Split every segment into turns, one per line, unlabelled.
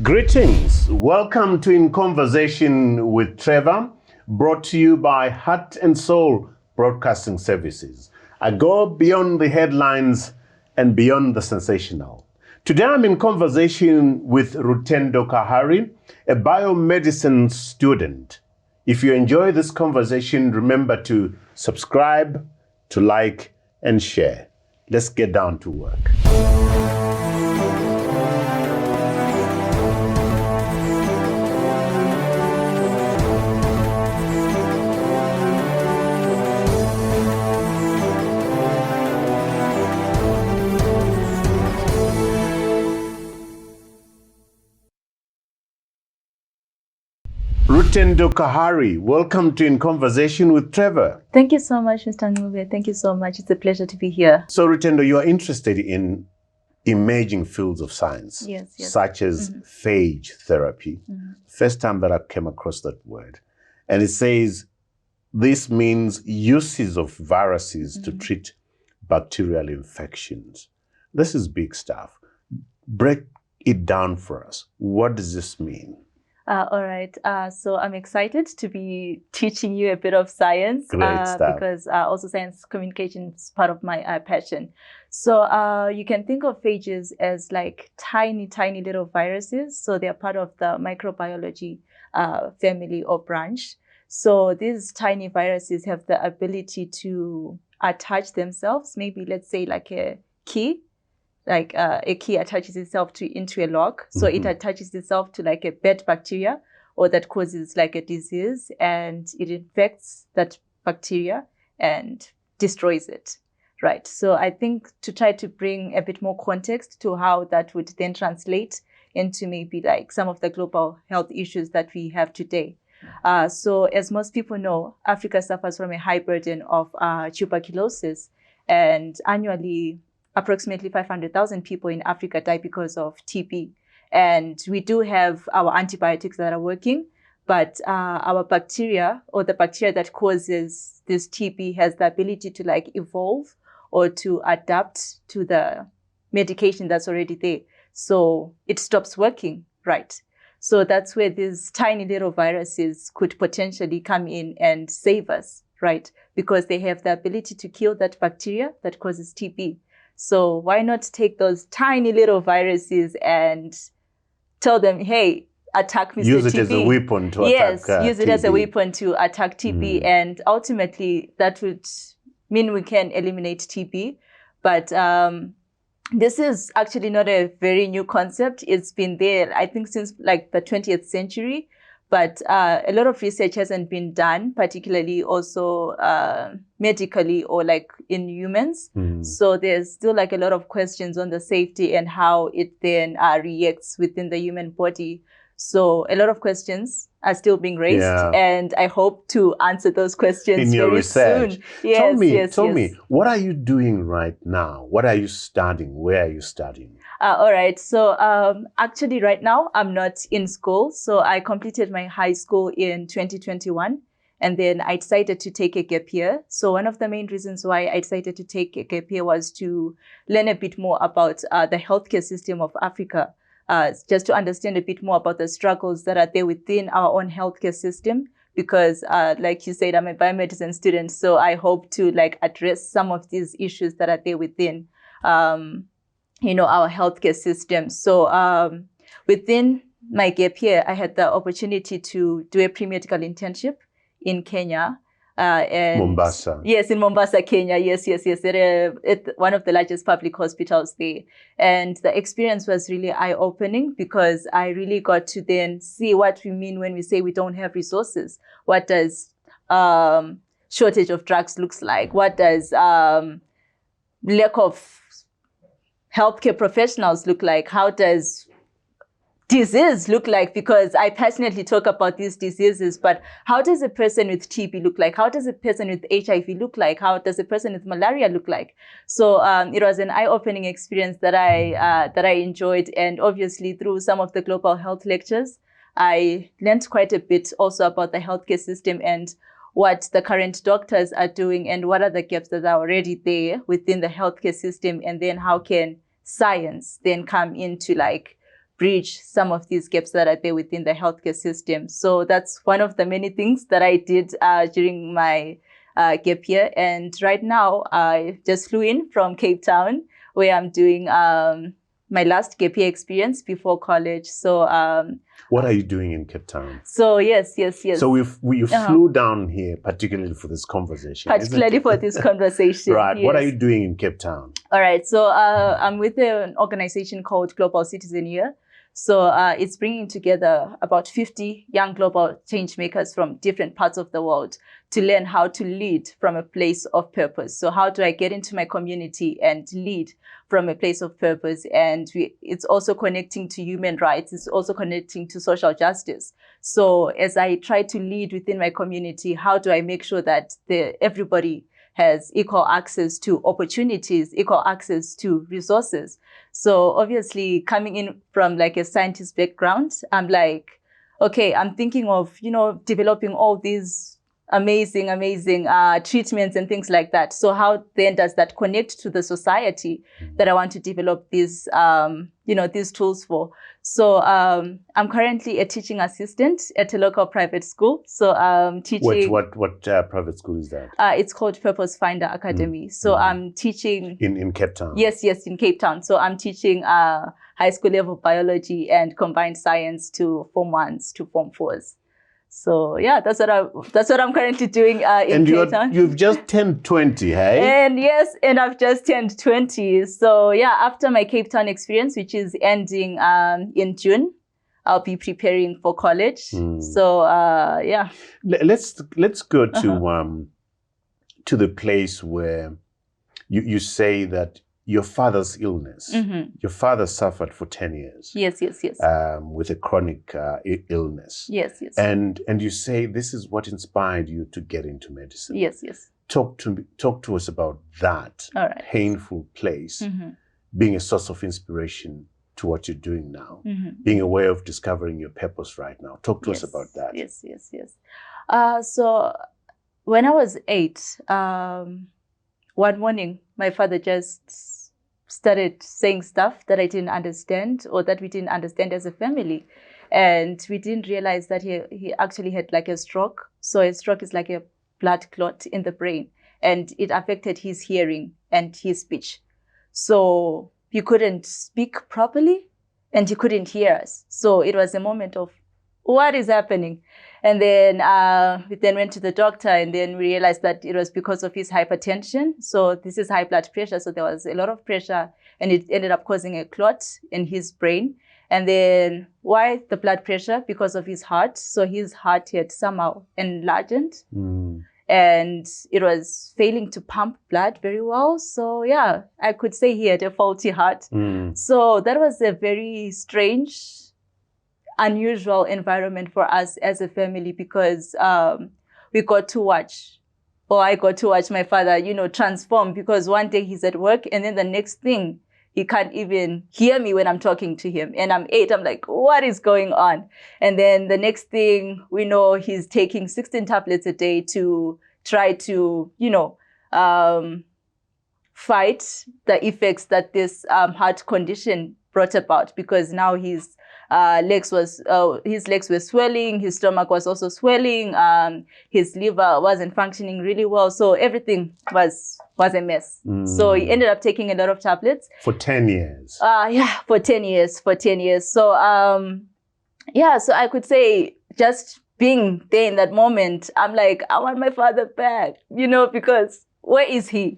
Greetings. Welcome to In Conversation with Trevor, brought to you by Heart and Soul Broadcasting Services. I go beyond the headlines and beyond the sensational. Today I'm in conversation with Rutendo Kahari, a biomedicine student. If you enjoy this conversation, remember to subscribe, to like, and share. Let's get down to work. Rutendo Kahari, welcome to In Conversation with Trevor.
Thank you so much, Mr. Ncube. Thank you so much. It's a pleasure to be here.
So, Rutendo, you are interested in emerging fields of science,
Yes.
such as phage therapy. First time that I came across that word. And it says this means uses of viruses to treat bacterial infections. This is big stuff. Break it down for us. What does this mean?
All right. So I'm excited to be teaching you a bit of science.
Great stuff.
Because also science communication is part of my passion. So you can think of phages as like tiny little viruses. So they're part of the microbiology family or branch. So these tiny viruses have the ability to attach themselves, maybe let's say like a key. Like a key attaches itself into a lock. So it attaches itself to like a bad bacteria or that causes like a disease, and it infects that bacteria and destroys it, right? So I think to try to bring a bit more context to how that would then translate into maybe like some of the global health issues that we have today. So as most people know, Africa suffers from a high burden of tuberculosis, and annually, approximately 500,000 people in Africa die because of TB. And we do have our antibiotics that are working, but our bacteria, or the bacteria that causes this TB, has the ability to like evolve or to adapt to the medication that's already there. So it stops working, right? So that's where these tiny little viruses could potentially come in and save us, right? Because they have the ability to kill that bacteria that causes TB. So why not take those tiny little viruses and tell them, hey, attack Mr. TB.
Use it as a weapon to attack
Yes, use it
TB.
as a weapon to attack TB. And ultimately, that would mean we can eliminate TB. But this is actually not a very new concept. It's been there, I think, since like the 20th century. But a lot of research hasn't been done, particularly also medically or like in humans. So there's still like a lot of questions on the safety and how it then reacts within the human body. So a lot of questions are still being raised, and I hope to answer those questions
in your
very
research.
soon. Yes,
Tell me, what are you doing right now? What are you studying? Where are you studying?
All right. So actually right now I'm not in school. So I completed my high school in 2021. And then I decided to take a gap year. So one of the main reasons why I decided to take a gap year was to learn a bit more about the healthcare system of Africa. Just to understand a bit more about the struggles that are there within our own healthcare system. Because like you said, I'm a biomedicine student. So I hope to like address some of these issues that are there within our healthcare system. So within my gap year, I had the opportunity to do a pre-medical internship in Kenya. And
Mombasa.
Yes, in Mombasa, Kenya. Yes. At one of the largest public hospitals there. And the experience was really eye-opening because I really got to then see what we mean when we say we don't have resources. What does shortage of drugs looks like? What does lack of healthcare professionals look like? How does disease look like? Because I passionately talk about these diseases, but how does a person with TB look like? How does a person with HIV look like? How does a person with malaria look like? So it was an eye-opening experience that I enjoyed, and obviously through some of the global health lectures, I learned quite a bit also about the healthcare system and what the current doctors are doing and what are the gaps that are already there within the healthcare system, and then how can science then come in to like bridge some of these gaps that are there within the healthcare system. So that's one of the many things that I did during my gap year. And right now, I just flew in from Cape Town, where I'm doing my last gap year experience before college. So
what are you doing in Cape Town?
So yes.
So we flew down here particularly for this conversation.
Particularly for this conversation.
Right.
Yes.
What are you doing in Cape Town?
All right. So I'm with an organization called Global Citizen Year. So it's bringing together about 50 young global change makers from different parts of the world to learn how to lead from a place of purpose. So how do I get into my community and lead from a place of purpose? And it's also connecting to human rights. It's also connecting to social justice. So as I try to lead within my community, how do I make sure that everybody has equal access to opportunities, equal access to resources? So obviously coming in from like a scientist background, I'm like, okay, I'm thinking of, developing all these amazing treatments and things like that. So how then does that connect to the society that I want to develop these, these tools for? So I'm currently a teaching assistant at a local private school. So I'm teaching.
What private school is that?
It's called Purpose Finder Academy. So I'm teaching
in Cape Town.
Yes, in Cape Town. So I'm teaching high school level biology and combined science to Form 1s to Form 4s. So yeah, that's what I'm currently doing in Cape Town.
You've just turned 20, hey?
And I've just turned 20. So yeah, after my Cape Town experience, which is ending in June, I'll be preparing for college. So yeah.
Let's go to the place where you say that your father's illness. Your father suffered for 10 years.
Yes.
With a chronic illness.
Yes.
And you say this is what inspired you to get into medicine.
Yes.
Talk to us about that painful place being a source of inspiration to what you're doing now, being a way of discovering your purpose right now. Talk to us about that.
Yes. So when I was 8, one morning, my father just started saying stuff that I didn't understand or that we didn't understand as a family. And we didn't realize that he actually had like a stroke. So a stroke is like a blood clot in the brain, and it affected his hearing and his speech. So he couldn't speak properly and he couldn't hear us. So it was a moment of, what is happening? And then we then went to the doctor, and then we realized that it was because of his hypertension. So this is high blood pressure. So there was a lot of pressure, and it ended up causing a clot in his brain. And then why the blood pressure? Because of his heart. So his heart had somehow enlarged, and it was failing to pump blood very well. So yeah, I could say he had a faulty heart. So that was a very strange, unusual environment for us as a family, because I got to watch my father, transform, because one day he's at work and then the next thing he can't even hear me when I'm talking to him. And I'm 8, I'm like, what is going on? And then the next thing we know, he's taking 16 tablets a day to try to, fight the effects that this heart condition brought about, because now his legs were swelling, his stomach was also swelling, his liver wasn't functioning really well, so everything was a mess. So he ended up taking a lot of tablets
for 10 years.
For 10 years. So so I could say, just being there in that moment, I'm like, I want my father back, because where is he,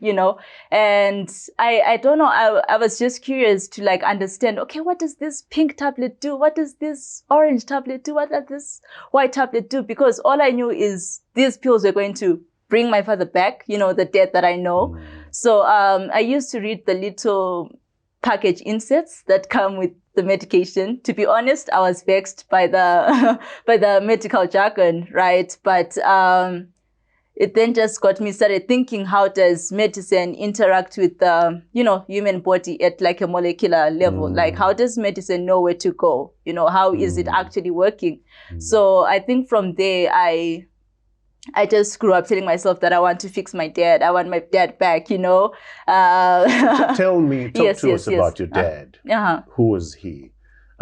And I don't know, I was just curious to like understand, okay, what does this pink tablet do? What does this orange tablet do? What does this white tablet do? Because all I knew is these pills were going to bring my father back, the death that I know. So I used to read the little package inserts that come with the medication. To be honest, I was vexed by the by the medical jargon, right? But it then just got me started thinking, how does medicine interact with the, human body at like a molecular level? Like, how does medicine know where to go? How is it actually working? So I think from there, I just grew up telling myself that I want to fix my dad. I want my dad back,
Tell me, talk to us about your dad. Who was he?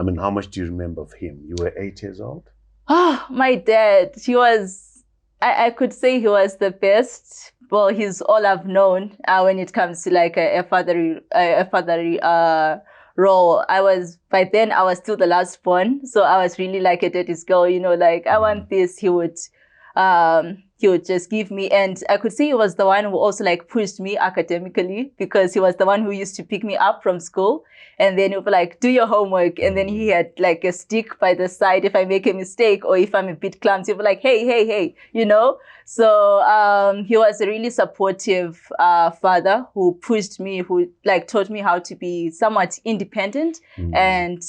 I mean, how much do you remember of him? You were 8 years old?
Oh, my dad, he was, I could say he was the best. Well, he's all I've known when it comes to like a fatherly role. By then I was still the last born. So I was really like a daddy's girl, you know, like I want this, he would just give me, and I could say he was the one who also like pushed me academically, because he was the one who used to pick me up from school, and then he would be like, do your homework, and then he had like a stick by the side if I make a mistake or if I'm a bit clumsy, he'd be like, hey, you know. So he was a really supportive father who pushed me, who like taught me how to be somewhat independent and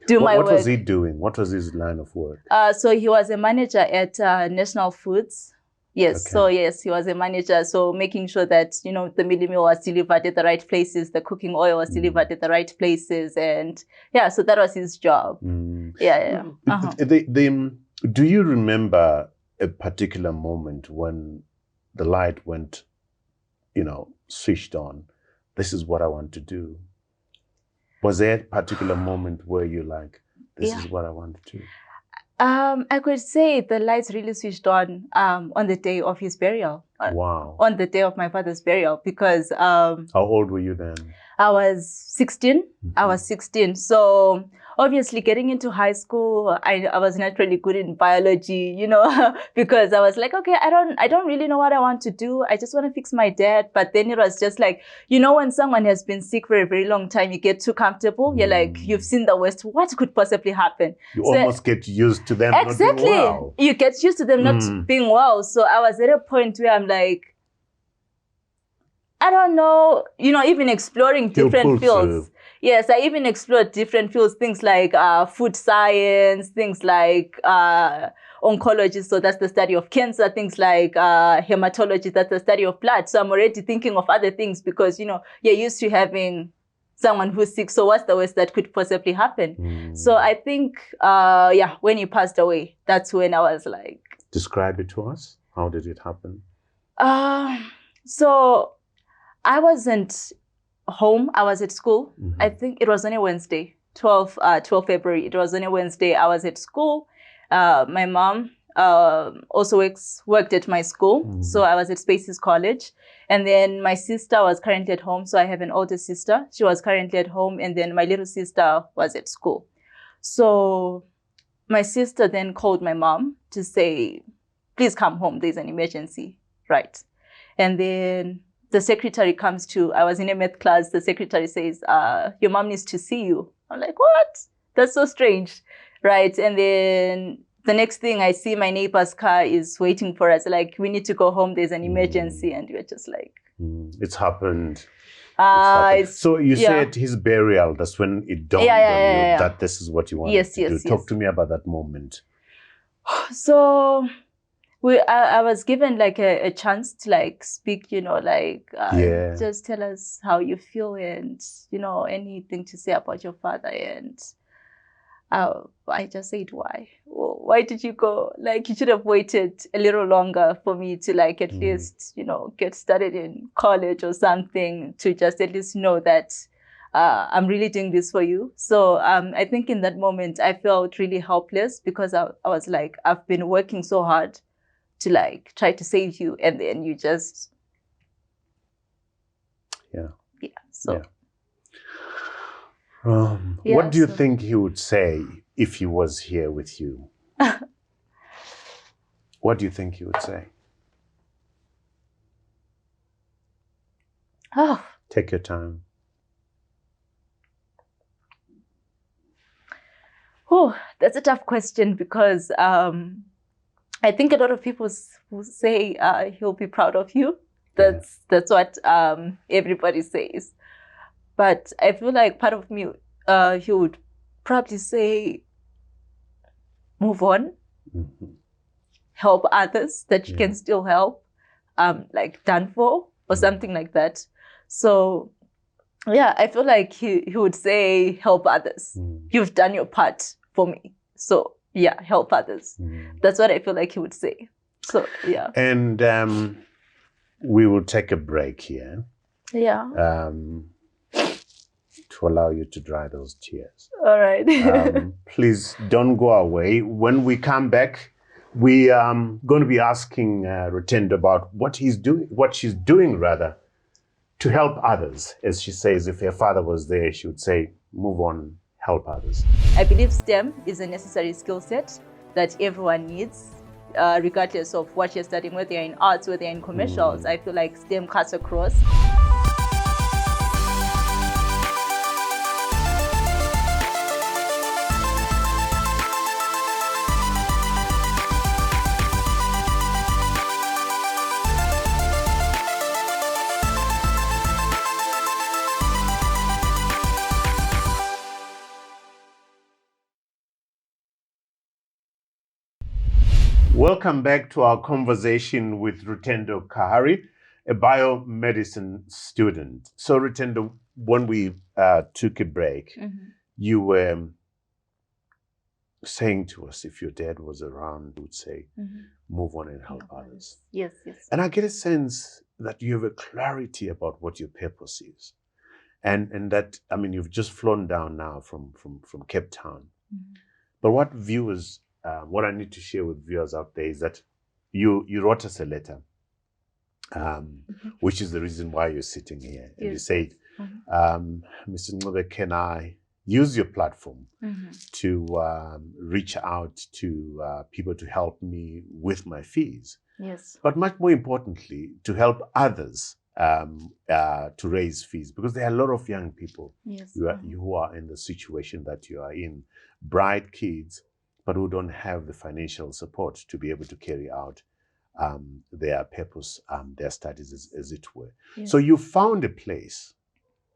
do my work.
What was he doing? What was his line of work?
So he was a manager at National Foods. Yes. Okay. So yes, he was a manager. So making sure that, you know, the mealie meal was delivered at the right places, the cooking oil was delivered at the right places, and yeah, so that was his job. Yeah.
Do you remember a particular moment when the light went, you know, switched on? This is what I want to do. Was there a particular moment where you're like, this is what I want to do?
I could say the lights really switched on the day of his burial.
Wow.
On the day of my father's burial, because
how old were you then?
I was 16. I was 16. So obviously getting into high school, I was not really good in biology, you know, because I was like, okay, I don't really know what I want to do. I just want to fix my dad. But then it was just like, you know, when someone has been sick for a very long time, you get too comfortable. You're like, you've seen the worst. What could possibly happen?
You almost get used to them not doing well.
You get used to them not being well. So I was at a point where I'm like, I don't know, you know, even exploring different fields. Yes, I even explored different fields, things like food science, things like oncology, so that's the study of cancer, things like hematology, that's the study of blood. So I'm already thinking of other things because, you know, you're used to having someone who's sick, so what's the worst that could possibly happen? So I think, when he passed away, that's when I was like...
Describe it to us. How did it happen?
So I wasn't home. I was at school. I think it was on a Wednesday, 12 February. It was on a Wednesday. I was at school. My mom also worked at my school. So I was at Spaces College. And then my sister was currently at home. So I have an older sister. She was currently at home. And then my little sister was at school. So my sister then called my mom to say, please come home. There's an emergency, right? And then the secretary comes to, I was in a math class, the secretary says, your mom needs to see you. I'm like, what? That's so strange, right? And then the next thing I see, my neighbor's car is waiting for us. Like, we need to go home, there's an emergency. And we're just like...
It's happened. So you said his burial, that's when it dawned on you that this is what you wanted to do. Talk to me about that moment.
So... I was given like a chance to like speak, you know, like just tell us how you feel and, you know, anything to say about your father. And I just said, why? Why did you go? Like, you should have waited a little longer for me to like at least, you know, get started in college or something, to just at least know that I'm really doing this for you. So I think in that moment, I felt really helpless because I was like, I've been working so hard to like try to save you, and then you just
what do you think he would say if he was here with you? What do you think he would say? Take your time.
That's a tough question, because I think a lot of people will say he'll be proud of you. That's what everybody says. But I feel like part of me, he would probably say, move on, help others that you can still help, like done for, or something like that. So yeah, I feel like he would say, help others. You've done your part for me. So yeah, help others. That's what I feel like he would say. So yeah.
And we will take a break here.
Yeah.
to allow you to dry those tears.
All right.
Please don't go away. When we come back, we are going to be asking Rutendo about what she's doing rather, to help others. As she says, if her father was there, she would say, move on, help others.
I believe STEM is a necessary skill set that everyone needs, regardless of what you're studying, whether you're in arts, whether you're in commercials. I feel like STEM cuts across.
Welcome back to our conversation with Rutendo Kahari, a biomedicine student. So Rutendo, when we took a break, you were saying to us, if your dad was around, you would say, move on and help others.
Yes, yes.
And I get a sense that you have a clarity about what your purpose is. And that, I mean, you've just flown down now from Cape Town. But what viewers, what I need to share with viewers out there is that you wrote us a letter, which is the reason why you're sitting here. And you said, Mr. Ncube, can I use your platform to reach out to people to help me with my fees?
Yes.
But much more importantly, to help others to raise fees, because there are a lot of young people who are in the situation that you are in, bright kids, but who don't have the financial support to be able to carry out their purpose, their studies, as it were. Yes. So you found a place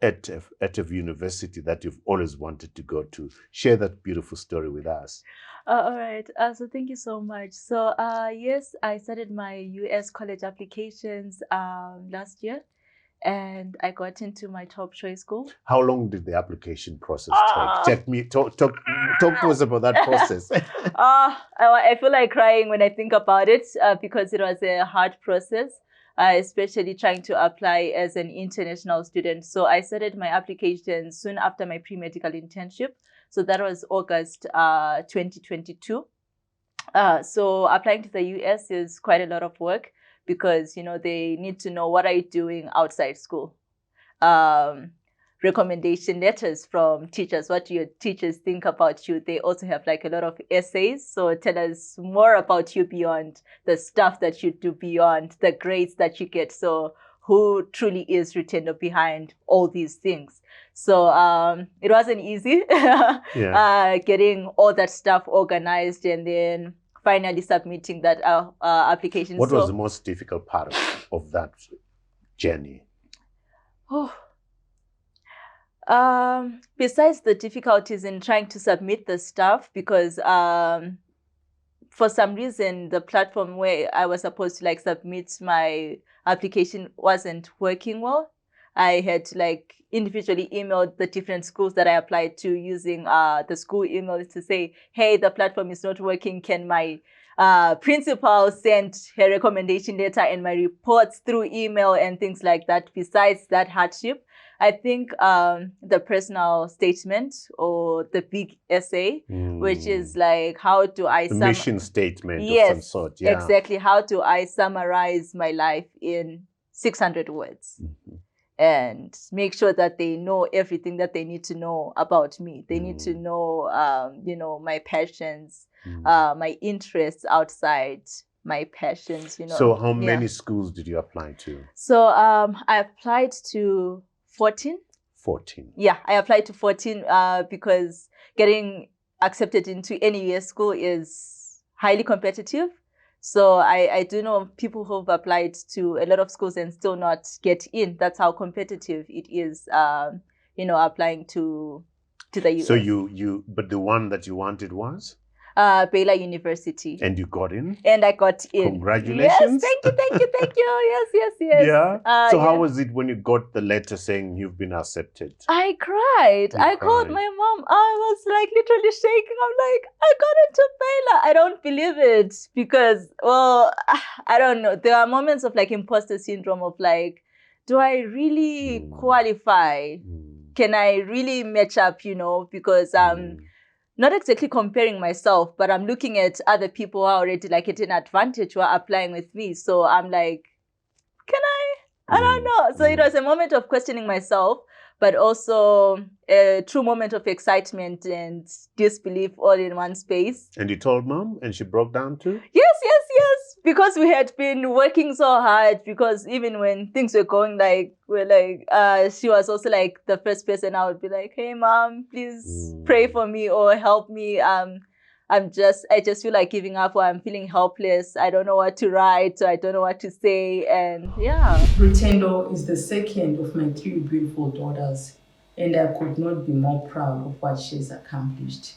at a university that you've always wanted to go to. Share that beautiful story with us.
All right. So thank you so much. So yes, I started my US college applications last year, and I got into my top choice school.
How long did the application process take? Talk to us about that process.
I feel like crying when I think about it because it was a hard process, especially trying to apply as an international student. So I started my application soon after my pre-medical internship. So that was August 2022. So applying to the US is quite a lot of work, because, you know, they need to know what are you doing outside school. Recommendation letters from teachers, what do your teachers think about you? They also have like a lot of essays. So tell us more about you beyond the stuff that you do, beyond the grades that you get. So who truly is Rutendo behind all these things? So it wasn't easy getting all that stuff organized and then finally submitting that application.
What was the most difficult part of that journey?
Besides the difficulties in trying to submit the stuff, because for some reason the platform where I was supposed to like submit my application wasn't working well. I had to like individually emailed the different schools that I applied to using the school emails to say, hey, the platform is not working. Can my principal send her recommendation letter and my reports through email and things like that? Besides that hardship, I think the personal statement or the big essay, which is like, how do I...
The mission statement of some sort.
Yeah, exactly. How do I summarize my life in 600 words? And make sure that they know everything that they need to know about me. They need to know, you know, my passions, my interests outside my passions, you know.
So how many schools did you apply to?
So I applied to 14.
14.
Yeah, I applied to 14 because getting accepted into any US school is highly competitive. So I do know people who've applied to a lot of schools and still not get in. That's how competitive it is, you know, applying to the US.
So but the one that you wanted was?
Baylor University.
And you got in?
And I got in.
Congratulations.
Yes, thank you. Yes.
Yeah. So how was it when you got the letter saying you've been accepted?
I cried. I called my mom. I was like literally shaking. I'm like, I got into Baylor. I don't believe it because, well, I don't know. There are moments of like imposter syndrome of like, do I really qualify? can I really match up, you know, because not exactly comparing myself, but I'm looking at other people who are already like at an advantage who are applying with me. So I'm like, can I don't know. So it was a moment of questioning myself, but also a true moment of excitement and disbelief all in one space.
And you told mom and she broke down too?
Yes. Because we had been working so hard, because even when things were going like, she was also like the first person I would be like, hey mom, please pray for me or help me. I just feel like giving up, or I'm feeling helpless. I don't know what to write, so I don't know what to say, and yeah.
Rutendo is the second of my 3 beautiful daughters, and I could not be more proud of what she's accomplished.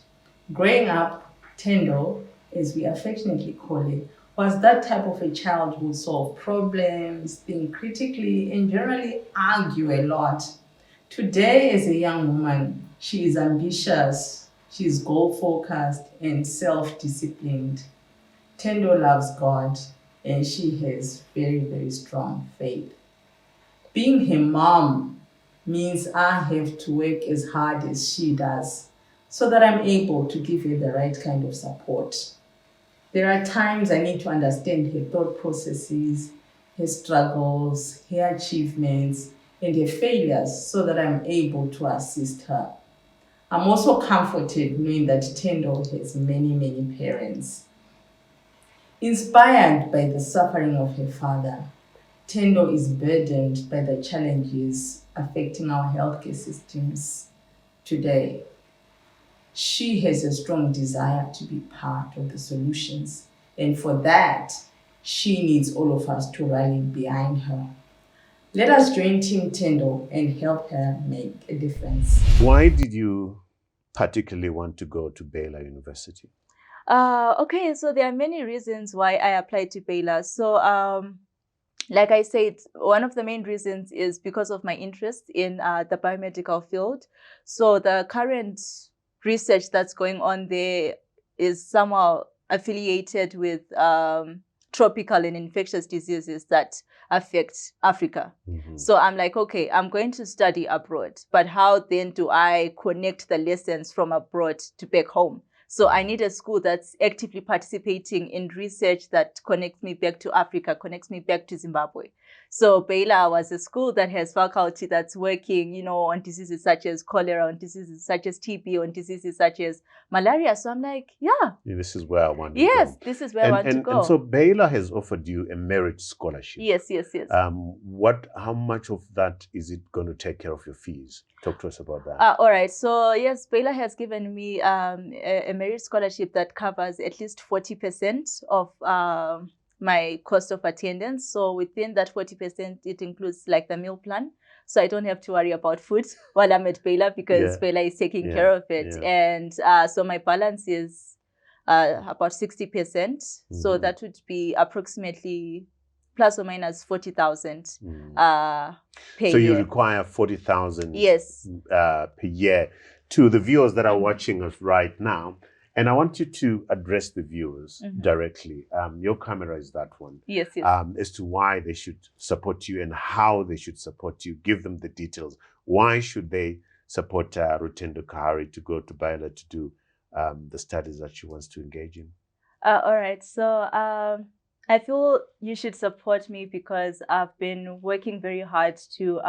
Growing up, Tendo, as we affectionately call it, was that type of a child who would solve problems, think critically, and generally argue a lot. Today, as a young woman, she is ambitious, she is goal-focused, and self-disciplined. Tendo loves God, and she has very, very strong faith. Being her mom means I have to work as hard as she does so that I'm able to give her the right kind of support. There are times I need to understand her thought processes, her struggles, her achievements, and her failures so that I'm able to assist her. I'm also comforted knowing that Tendo has many, many parents. Inspired by the suffering of her father, Tendo is burdened by the challenges affecting our healthcare systems today. She has a strong desire to be part of the solutions, and for that, she needs all of us to rally behind her. Let us join Team Tendo and help her make a difference.
Why did you particularly want to go to Baylor University?
Okay, so there are many reasons why I applied to Baylor. So like I said, one of the main reasons is because of my interest in the biomedical field. So the current research that's going on there is somehow affiliated with tropical and infectious diseases that affect Africa. So I'm like, okay, I'm going to study abroad, but how then do I connect the lessons from abroad to back home? So I need a school that's actively participating in research that connects me back to Africa, connects me back to Zimbabwe. So Baylor was a school that has faculty that's working, you know, on diseases such as cholera, on diseases such as TB, on diseases such as malaria. So I'm like, yeah.
This is where I want to go.
Yes, this is where I want to go.
And so Baylor has offered you a merit scholarship.
Yes.
How much of that is it going to take care of your fees? Talk to us about that.
All right. So yes, Baylor has given me a merit scholarship that covers at least 40% of my cost of attendance. So within that 40%, it includes like the meal plan. So I don't have to worry about food while I'm at Baylor, because Baylor is taking care of it. And so my balance is about 60%. So that would be approximately plus or minus 40,000 per year.
So you require 40,000 per year. To the viewers that are watching us right now, and I want you to address the viewers directly. Your camera is that one.
Yes.
As to why they should support you and how they should support you. Give them the details. Why should they support Rutendo Kahari to go to Baylor to do the studies that she wants to engage in?
All right. So I feel you should support me because I've been working very hard to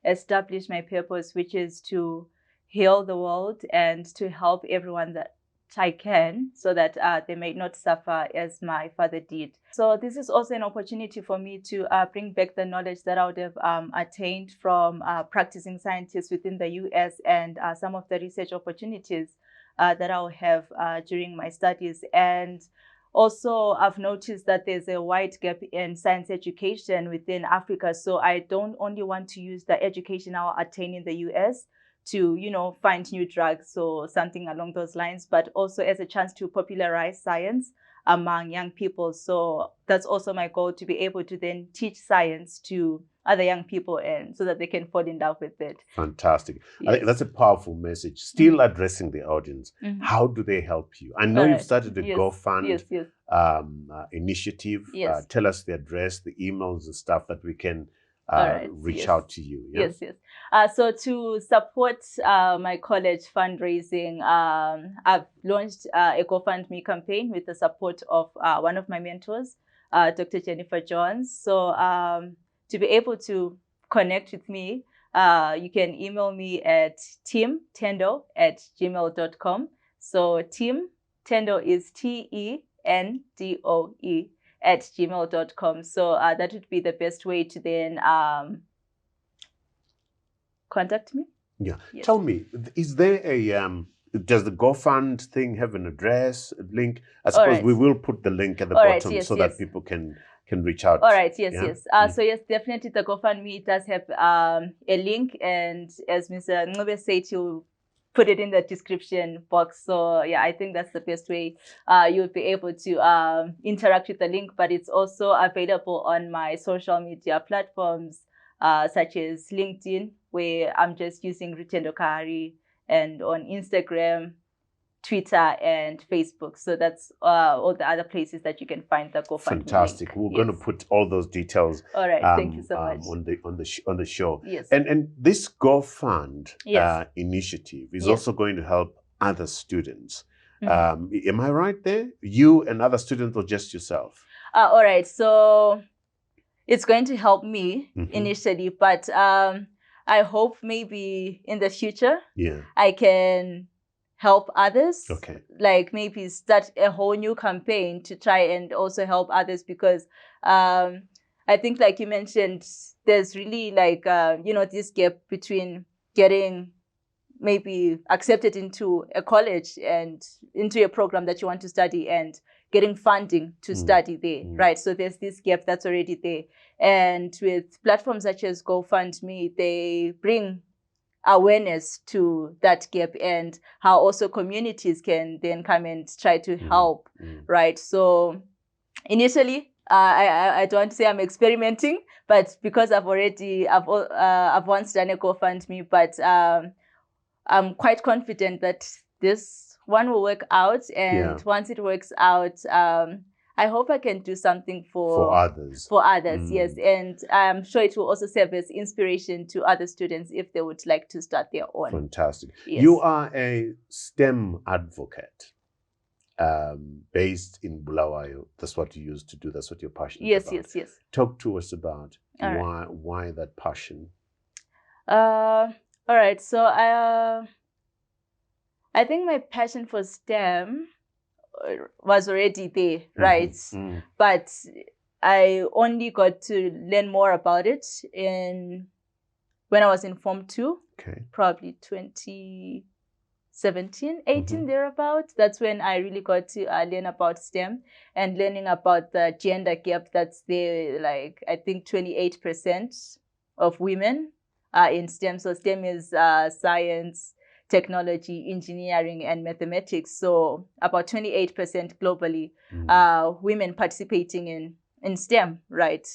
establish my purpose, which is to heal the world and to help everyone that I can, so that they may not suffer as my father did. So this is also an opportunity for me to bring back the knowledge that I would have attained from practicing scientists within the US, and some of the research opportunities that I'll have during my studies. And also, I've noticed that there's a wide gap in science education within Africa. So I don't only want to use the education I'll attain in the US to, you know, find new drugs or something along those lines, but also as a chance to popularize science among young people. So that's also my goal, to be able to then teach science to other young people, and so that they can fall in love with it.
Fantastic. Yes. I think that's a powerful message. Still addressing the audience. How do they help you? I know you've started a GoFundMe initiative. Tell us the address, the emails and stuff that we can reach
yes.
out to you. Yeah?
Yes, yes. So to support my college fundraising, I've launched a GoFundMe campaign with the support of one of my mentors, Dr. Jennifer Johns. So to be able to connect with me, you can email me at teamtendo@gmail.com. So Team Tendo is TENDOE @gmail.com. So that would be the best way to then contact me.
Yeah.
Yes.
Tell me, is there a does the GoFund thing have an address, a link? I suppose we will put the link at the bottom
yes,
so
yes.
that people can reach out.
All right, yes,
yeah?
yes. So yes, definitely the GoFundMe does have a link, and as Mr. Ncube said, you'll put it in the description box. So yeah, I think that's the best way you'll be able to interact with the link, but it's also available on my social media platforms such as LinkedIn, where I'm just using Rutendo Kahari, and on Instagram, Twitter, and Facebook. So that's all the other places that you can find the GoFundMe.
Fantastic.
link.
We're going to put all those details.
All right. Thank you so much.
On the show.
Yes.
And this GoFund
Yes.
initiative is
Yes.
also going to help other students.
Mhm.
Am I right there? You and other students, or just yourself?
All right. So it's going to help me
Mhm.
initially, but I hope maybe in the future
Yeah.
I can help others.
Okay.
Like maybe start a whole new campaign to try and also help others, because I think, like you mentioned, there's really like this gap between getting maybe accepted into a college and into a program that you want to study and getting funding to study there, right? So there's this gap that's already there. And with platforms such as GoFundMe, they bring awareness to that gap and how also communities can then come and try to help, right? So initially, I don't want to say I'm experimenting, but because I've once done a GoFundMe, but I'm quite confident that this one will work out. And once it works out, I hope I can do something for
others.
For others, yes. And I'm sure it will also serve as inspiration to other students if they would like to start their own.
Fantastic.
Yes.
You are a STEM advocate based in Bulawayo. That's what you used to do. That's what you're passionate about.
Yes, yes.
Talk to us about
All
why that passion.
All right. So I think my passion for STEM was already there, right? But I only got to learn more about it when I was in Form 2, probably 2017, 18, thereabout. That's when I really got to learn about STEM and learning about the gender gap that's there. Like, I think 28% of women are in STEM. So STEM is science, technology, engineering, and mathematics. So about 28% globally, women participating in STEM, right?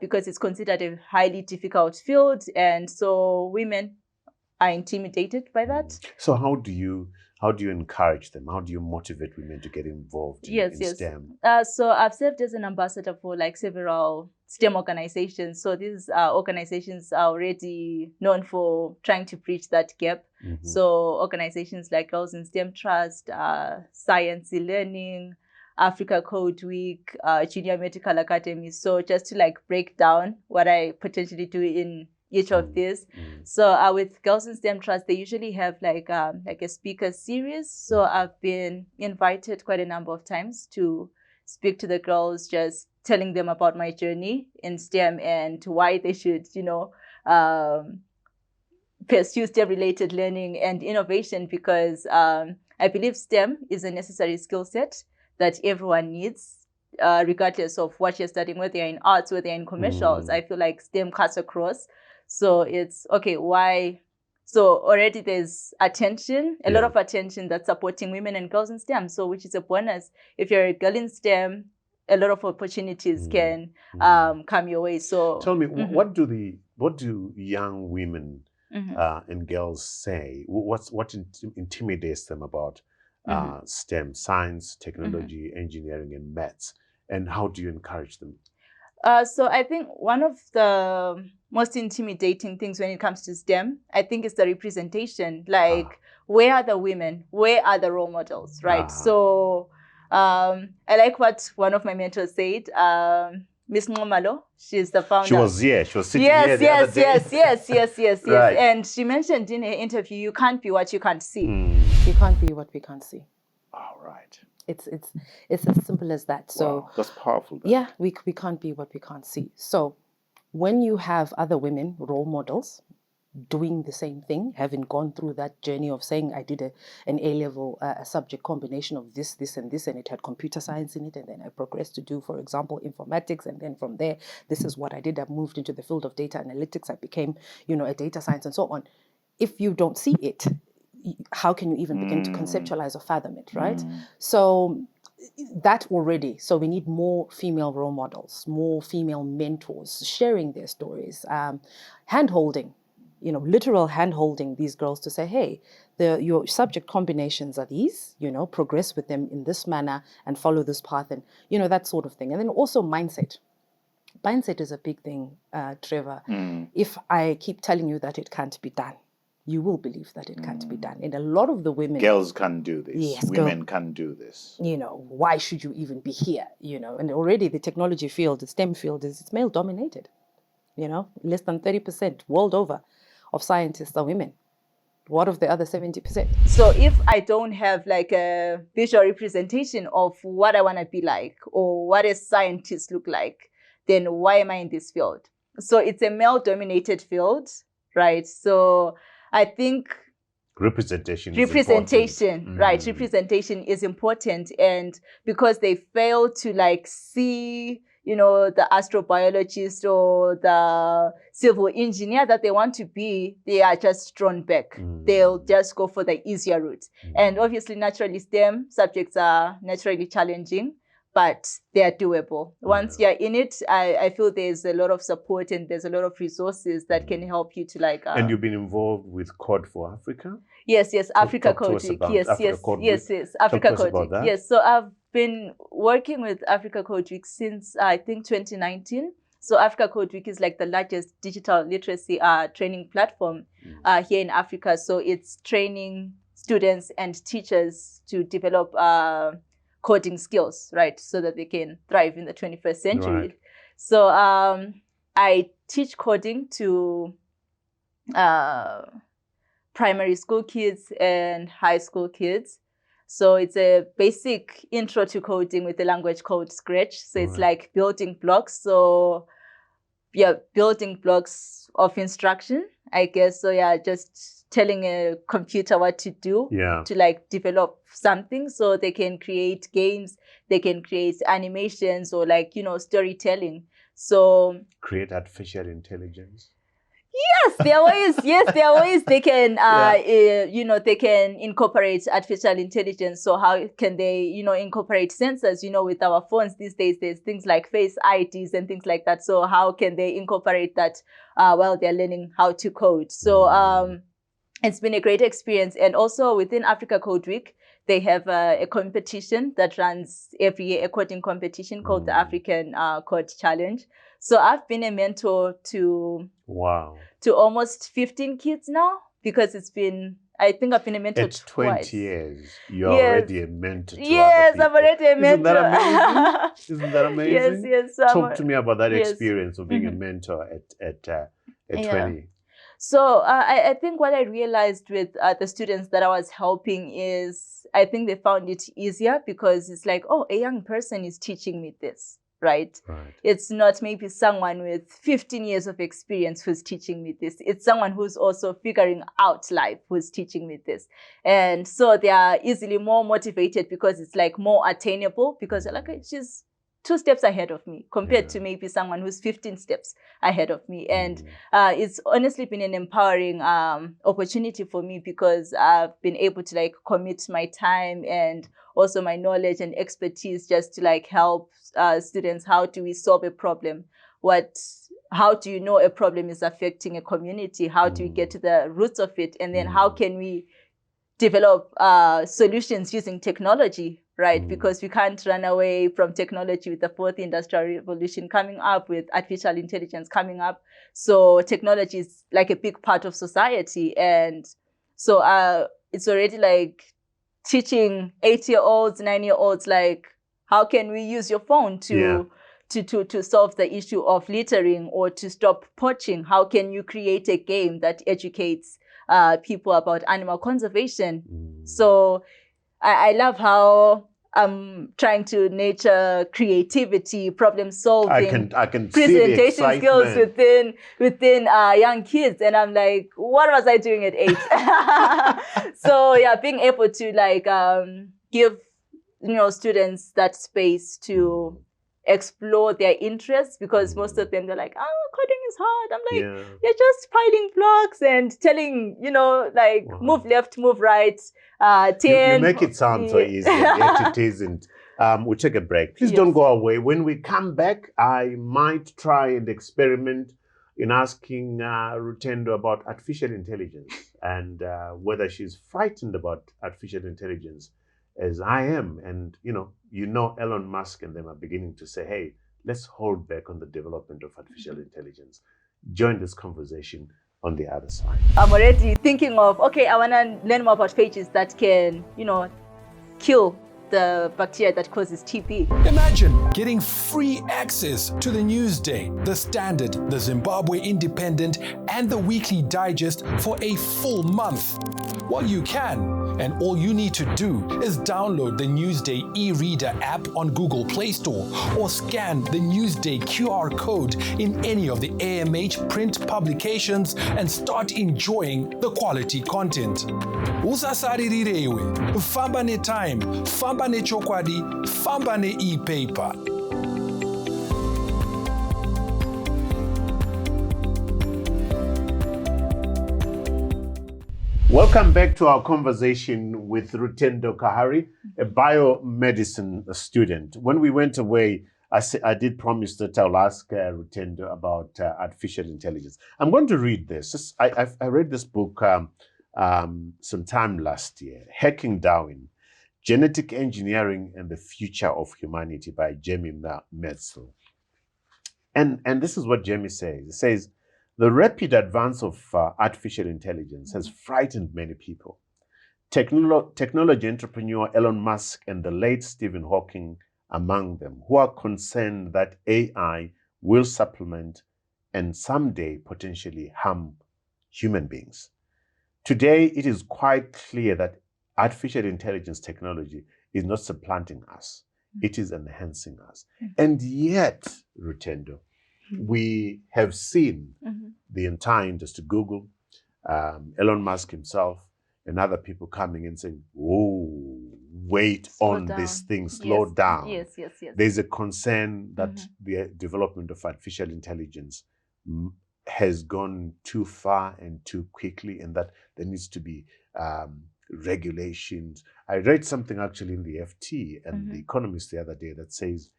Because it's considered a highly difficult field, and so women are intimidated by that.
So how do you encourage them? How do you motivate women to get involved in STEM?
So I've served as an ambassador for like several STEM organizations. So these organizations are already known for trying to bridge that gap. So organizations like Girls in STEM Trust, Science Learning, Africa Code Week, Junior Medical Academy. So just to like break down what I potentially do in each of these. So with Girls in STEM Trust, they usually have like a speaker series. So I've been invited quite a number of times to speak to the girls, just telling them about my journey in STEM and why they should, pursue STEM-related learning and innovation, because I believe STEM is a necessary skill set that everyone needs, regardless of what you're studying, whether you're in arts, whether you're in commercials. I feel like STEM cuts across. So it's, okay, why? So already there's attention, a lot of attention that's supporting women and girls in STEM, so which is a bonus. If you're a girl in STEM, a lot of opportunities can come your way. So
tell me, what do young women and girls say? What intimidates them about STEM, science, technology, engineering, and maths? And how do you encourage them?
So I think one of the most intimidating things when it comes to STEM, I think, is the representation. Like, where are the women? Where are the role models, right? So I like what one of my mentors said. Miss Ngomalo, she's the founder.
She was here. She was sitting here the other day.
Yes.
Right.
And she mentioned in her interview, you can't be what you can't see.
You can't be what we can't see.
All right.
It's as simple as that. So
wow, that's powerful.
Yeah, we can't be what we can't see. So when you have other women, role models, doing the same thing, having gone through that journey of saying, I did an A-level subject combination of this, and it had computer science in it, and then I progressed to do, for example, informatics, and then from there, this is what I did. I moved into the field of data analytics. I became, a data science and so on. If you don't see it, how can you even begin to conceptualize or fathom it, right? So that already, so we need more female role models, more female mentors sharing their stories, hand-holding, literal hand-holding these girls to say, hey, your subject combinations are these, progress with them in this manner and follow this path, and, that sort of thing. And then also mindset. Mindset is a big thing, Trevor. If I keep telling you that it can't be done, you will believe that it can't be done. And a lot of the women...
Girls can't do this.
Yes,
women can't do this.
Why should you even be here? And already the technology field, the STEM field, it's male-dominated. Less than 30% world over of scientists are women. What of the other 70%?
So if I don't have like a visual representation of what I want to be like or what a scientist look like, then why am I in this field? So it's a male-dominated field, right? So I think
representation,
right? Representation is important, and because they fail to like see, the astrobiologist or the civil engineer that they want to be, they are just drawn back. They'll just go for the easier route. And obviously, naturally, STEM subjects are naturally challenging, but they are doable. Once you're in it, I feel there's a lot of support and there's a lot of resources that can help you to like...
and you've been involved with Code for Africa?
Yes, Africa Code Week. Yes, Africa Code Week. Yes, so I've been working with Africa Code Week since, I think, 2019. So Africa Code Week is like the largest digital literacy training platform here in Africa. So it's training students and teachers to develop coding skills, right? So that they can thrive in the 21st century. Right. So I teach coding to primary school kids and high school kids. So it's a basic intro to coding with the language called Scratch. So it's like building blocks. So building blocks of instruction, I guess. So just telling a computer what to do to like develop something, so they can create games, they can create animations or like, storytelling. So
create artificial intelligence.
Yes, there are ways they can, they can incorporate artificial intelligence. So how can they, incorporate sensors, with our phones these days, there's things like face IDs and things like that. So how can they incorporate that while they're learning how to code? So it's been a great experience. And also within Africa Code Week, they have a competition that runs every year, a coding competition called the African Code Challenge. So I've been a mentor to almost 15 kids now, because I think I've been a mentor
at 20
twice.
Years. You're already a mentor to
Yes,
other
I'm already a mentor.
Isn't that amazing?
Yes.
Talk to me about that experience of being a mentor at 20.
So I think what I realized with the students that I was helping is, I think they found it easier because it's like, oh, a young person is teaching me this, right? It's not maybe someone with 15 years of experience who's teaching me this. It's someone who's also figuring out life who's teaching me this. And so they are easily more motivated because it's like more attainable, because they're like, she's 2 steps ahead of me compared to maybe someone who's 15 steps ahead of me. And it's honestly been an empowering opportunity for me, because I've been able to like commit my time and also my knowledge and expertise just to like help students. How do we solve a problem? How do you know a problem is affecting a community? How do we get to the roots of it? And then how can we develop solutions using technology right? Because we can't run away from technology with the fourth industrial revolution coming up, with artificial intelligence coming up. So technology is like a big part of society. And so it's already like teaching 8-year-olds, 9-year-olds, like, how can we use your phone to solve the issue of littering or to stop poaching? How can you create a game that educates people about animal conservation? So I love how I'm trying to nurture creativity, problem solving,
I can
presentation
see the
skills within young kids, and I'm like, what was I doing at 8? So yeah, being able to like give students that space to explore their interests, because most of them, they're like, oh, coding is hard. I'm like, you're just piling blocks and telling, like, move left, move right. 10.
You make it sound so easy, and yet it isn't. We'll take a break. Please don't go away. When we come back, I might try and experiment in asking Rutendo about artificial intelligence and whether she's frightened about artificial intelligence as I am. And, Elon Musk and them are beginning to say, hey, let's hold back on the development of artificial intelligence. Join this conversation on the other side.
I'm already thinking of, okay, I want to learn more about phages that can, kill the bacteria that causes TB.
Imagine getting free access to the Newsday, the Standard, the Zimbabwe Independent, and the Weekly Digest for a full month. Well, you can, and all you need to do is download the Newsday e-reader app on Google Play Store or scan the Newsday QR code in any of the AMH print publications and start enjoying the quality content. Usasaririrewe, famba ne time, famba ne chokwadi, famba ne e-paper.
Welcome back to our conversation with Rutendo Kahari, a biomedicine student. When we went away, I did promise that I'll ask Rutendo about artificial intelligence. I'm going to read this. I read this book sometime last year, Hacking Darwin, Genetic Engineering and the Future of Humanity by Jamie Metzl. And this is what Jamie says. He says, the rapid advance of artificial intelligence has frightened many people. Technology entrepreneur Elon Musk and the late Stephen Hawking among them, who are concerned that AI will supplement and someday potentially harm human beings. Today, it is quite clear that artificial intelligence technology is not supplanting us. It is enhancing us. And yet, Rutendo, we have seen the entire industry, Google, Elon Musk himself, and other people coming in saying, "Oh, wait on this thing, slow down."
Yes.
There's a concern that the development of artificial intelligence has gone too far and too quickly, and that there needs to be regulations. I read something actually in the FT and The Economist the other day that says,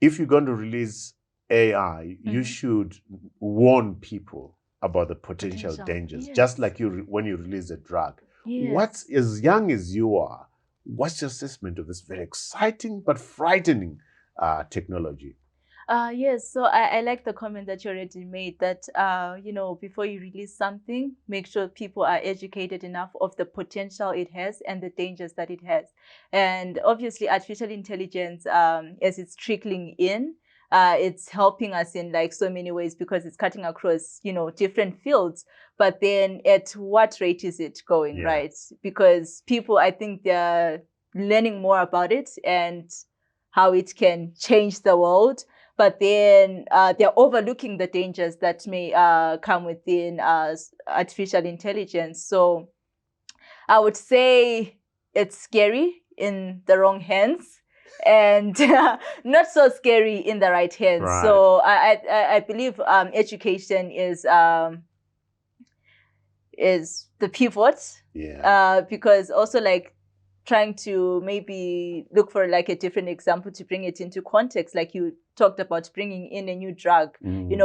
if you're going to release AI, you should warn people about the potential dangers, just like when you release a drug. What's, as young as you are, what's your assessment of this very exciting but frightening technology?
Yes, so I like the comment that you already made that, before you release something, make sure people are educated enough of the potential it has and the dangers that it has. And obviously, artificial intelligence, as it's trickling in, it's helping us in like so many ways because it's cutting across, different fields. But then at what rate is it going, right? Because people, I think they're learning more about it and how it can change the world. But then they're overlooking the dangers that may come within artificial intelligence. So I would say it's scary in the wrong hands and not so scary in the right hands.
Right.
So I believe education is the pivot. Because also like trying to maybe look for like a different example to bring it into context, like you talked about bringing in a new drug.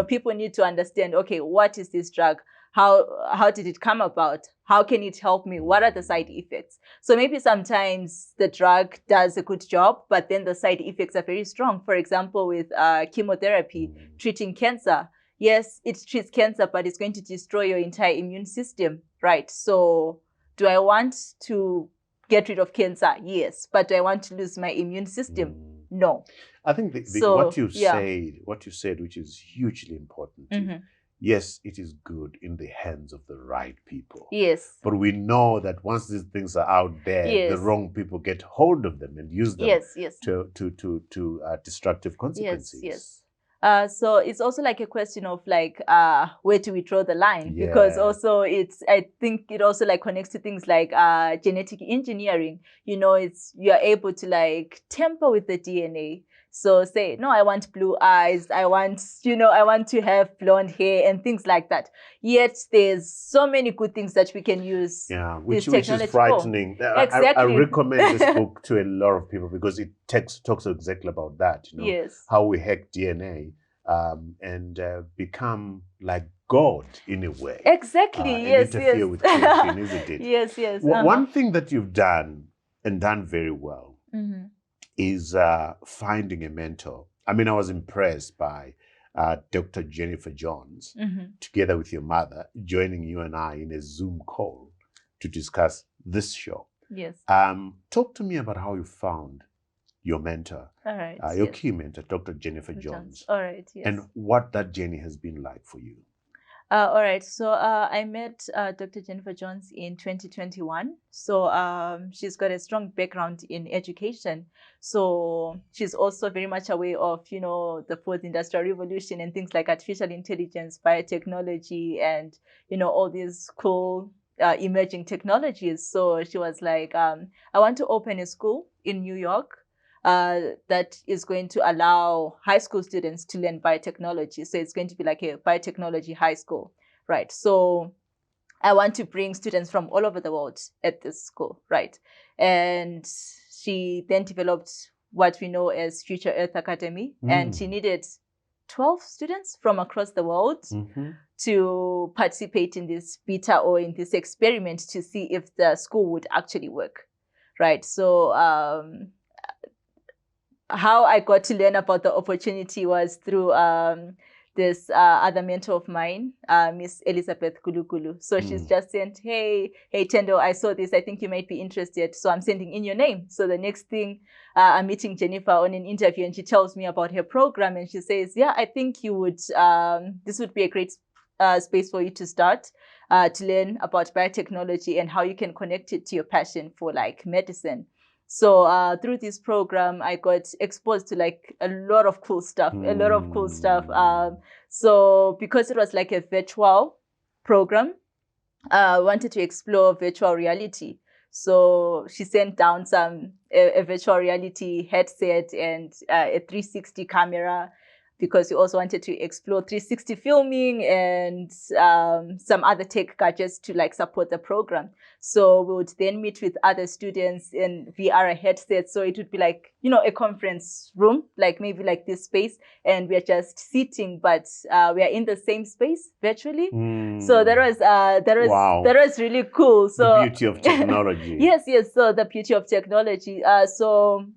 People need to understand, okay, what is this drug? how did it come about? How can it help me? What are the side effects? So maybe sometimes the drug does a good job, but then the side effects are very strong. For example, with chemotherapy, treating cancer. Yes, it treats cancer, but it's going to destroy your entire immune system, right? So do I want to get rid of cancer? Yes. But do I want to lose my immune system? No.
I think what you said, which is hugely important, yes, it is good in the hands of the right people.
Yes.
But we know that once these things are out there, the wrong people get hold of them and use them to destructive consequences.
Yes. So it's also like a question of like, where do we draw the line?
Yeah.
Because also I think it also like connects to things like genetic engineering. You know, you're able to like tamper with the DNA. So say, no, I want blue eyes. I want to have blonde hair and things like that. Yet there's so many good things that we can use.
Yeah, which is frightening.
Exactly.
I recommend this book to a lot of people because it talks exactly about that. You know,
yes.
How we hack DNA and become like God in a way.
Exactly. Yes.
Interfere with creation, isn't it?
Yes. Yes.
One thing that you've done and done very well is finding a mentor. I mean, I was impressed by Dr. Jennifer Jones, together with your mother, joining you and I in a Zoom call to discuss this show.
Yes.
Talk to me about how you found your mentor,
all right,
your key mentor, Dr. Jennifer Jones.
All right, yes.
And what that journey has been like for you.
All right, so I met Dr. Jennifer Jones in 2021. So she's got a strong background in education. So she's also very much aware of, the fourth industrial revolution and things like artificial intelligence, biotechnology, and, all these cool emerging technologies. So she was like, I want to open a school in New York that is going to allow high school students to learn biotechnology. So it's going to be like a biotechnology high school, right? So I want to bring students from all over the world at this school, right? And she then developed what we know as Future Earth Academy, and she needed 12 students from across the world to participate in this beta or in this experiment to see if the school would actually work, right? So how I got to learn about the opportunity was through this other mentor of mine, Miss Elizabeth Gulugulu. So she's just sent, hey, Tendo, I saw this. I think you might be interested. So I'm sending in your name. So the next thing, I'm meeting Jennifer on an interview, and she tells me about her program. And she says, yeah, I think you would, this would be a great space for you to start to learn about biotechnology and how you can connect it to your passion for like medicine. So through this program, I got exposed to like a lot of cool stuff, So because it was like a virtual program, I wanted to explore virtual reality. So she sent down a virtual reality headset and a 360 camera, because we also wanted to explore 360 filming and some other tech gadgets to like support the program. So we would then meet with other students in VR headsets. So it would be like, a conference room, like maybe like this space, and we're just sitting, but we are in the same space virtually. So that was really cool. So
the beauty of technology.
yes. So the beauty of technology. So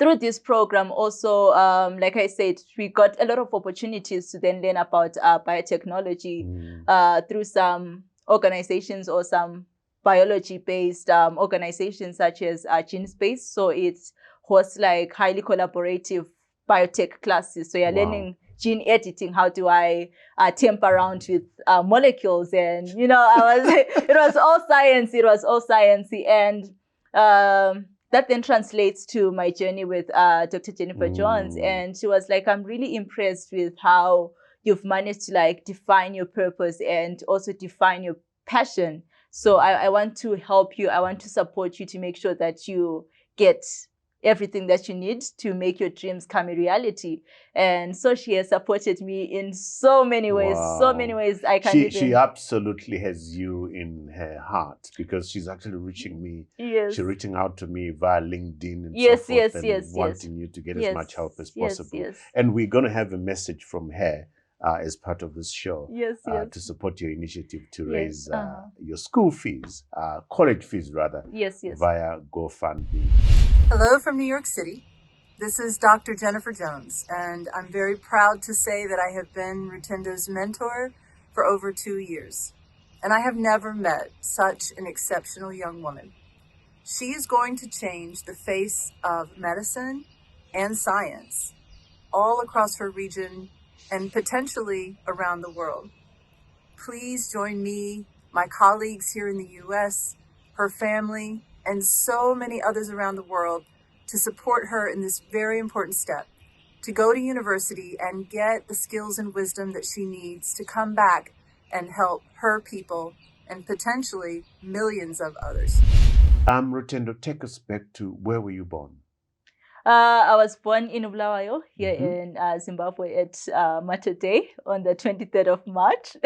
through this program also, like I said, we got a lot of opportunities to then learn about biotechnology through some organizations or some biology-based organizations such as GeneSpace. So it hosts like highly collaborative biotech classes. So you're learning gene editing. How do I tamper around with molecules? And, it was all science. It was all sciencey. And that then translates to my journey with Dr. Jennifer Jones. And she was like, I'm really impressed with how you've managed to like define your purpose and also define your passion. So I want to help you. I want to support you to make sure that you get everything that you need to make your dreams come a reality. And so she has supported me in so many ways, I can't even...
She absolutely has you in her heart, because she's actually reaching me.
Yes.
She's reaching out to me via LinkedIn and so forth, wanting you to get as much help as possible. And we're going to have a message from her as part of this show.
Yes, yes.
To support your initiative to
Yes,
raise your school fees, college fees rather,
Yes, yes.
via GoFundMe.
Hello from New York City. This is Dr. Jennifer Jones, and I'm very proud to say that I have been Rutendos Mentor for over 2 years. And I have never met such an exceptional young woman. She is going to change the face of medicine and science all across her region and potentially around the world. Please join me, my colleagues here in the US, her family, and so many others around the world to support her in this very important step, to go to university and get the skills and wisdom that she needs to come back and help her people and potentially millions of others.
Rutendo, take us back to where were you born?
I was born in Bulawayo, here in Zimbabwe at Mater Day on the 23rd of March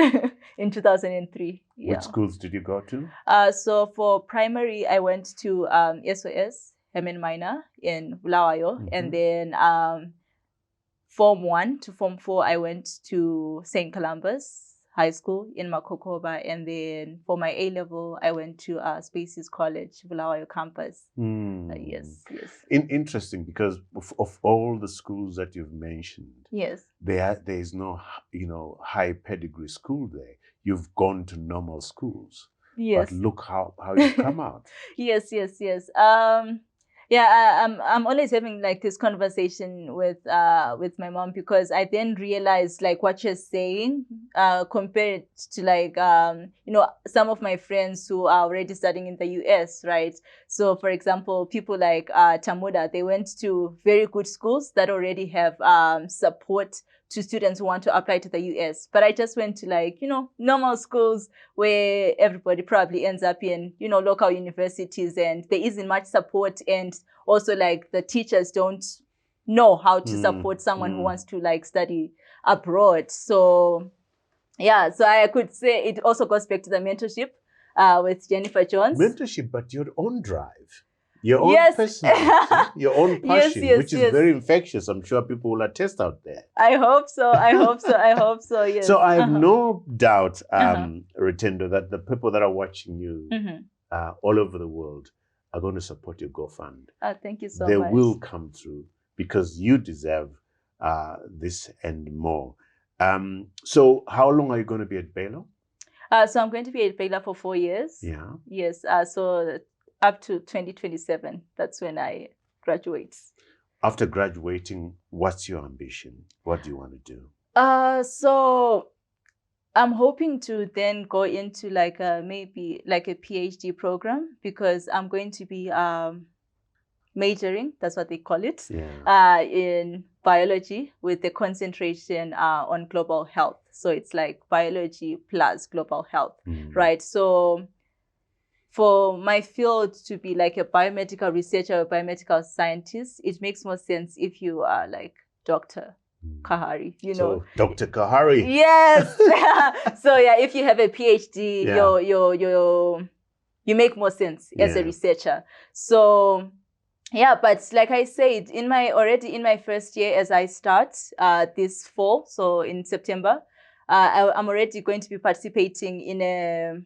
in 2003. Yeah.
Which schools did you go to?
So for primary, I went to SOS, Herman Minor in Bulawayo. And then Form 1 to Form 4, I went to St. Columbus High School in Makokoba. And then for my A-level, I went to Spaces College, Bulawayo campus. Yes, yes.
Interesting, because of all the schools that you've mentioned,
Yes.
there is no, high pedigree school there. You've gone to normal schools.
Yes.
But look how you've come out.
Yes, yes, yes. I'm always having like this conversation with my mom, because I then realized like what you're saying compared to like some of my friends who are already studying in the US, right? So for example, people like Tamuda, they went to very good schools that already have support to students who want to apply to the US. But I just went to like, normal schools where everybody probably ends up in, local universities, and there isn't much support. And also like the teachers don't know how to support someone who wants to like study abroad. So yeah, so I could say it also goes back to the mentorship with Jennifer Jones.
Mentorship, but your own drive. Your own
Yes.
personality, your own passion,
yes,
which is
yes.
very infectious. I'm sure people will attest out there.
I hope so. I hope so. I hope so. Yes.
So I have no doubt, Rutendo, that the people that are watching you all over the world are going to support your GoFund.
Thank you so
They
much.
will come through because you deserve this and more. So how long are you going to be at Baylor?
So I'm going to be at Baylor for 4 years.
Yeah.
Yes. So up to 2027. That's when I graduate.
After graduating, what's your ambition? What do you want to do?
So I'm hoping to then go into like maybe like a PhD program, because I'm going to be majoring, that's what they call it, in biology with the concentration on global health. So it's like biology plus global health, right? So for my field to be like a biomedical researcher or biomedical scientist, it makes more sense if you are like Dr. Kahari,
So Dr. Kahari.
Yes. So yeah, if you have a PhD, you make more sense as a researcher. So yeah, but like I said, already in my first year as I start this fall, so in September, I'm already going to be participating in a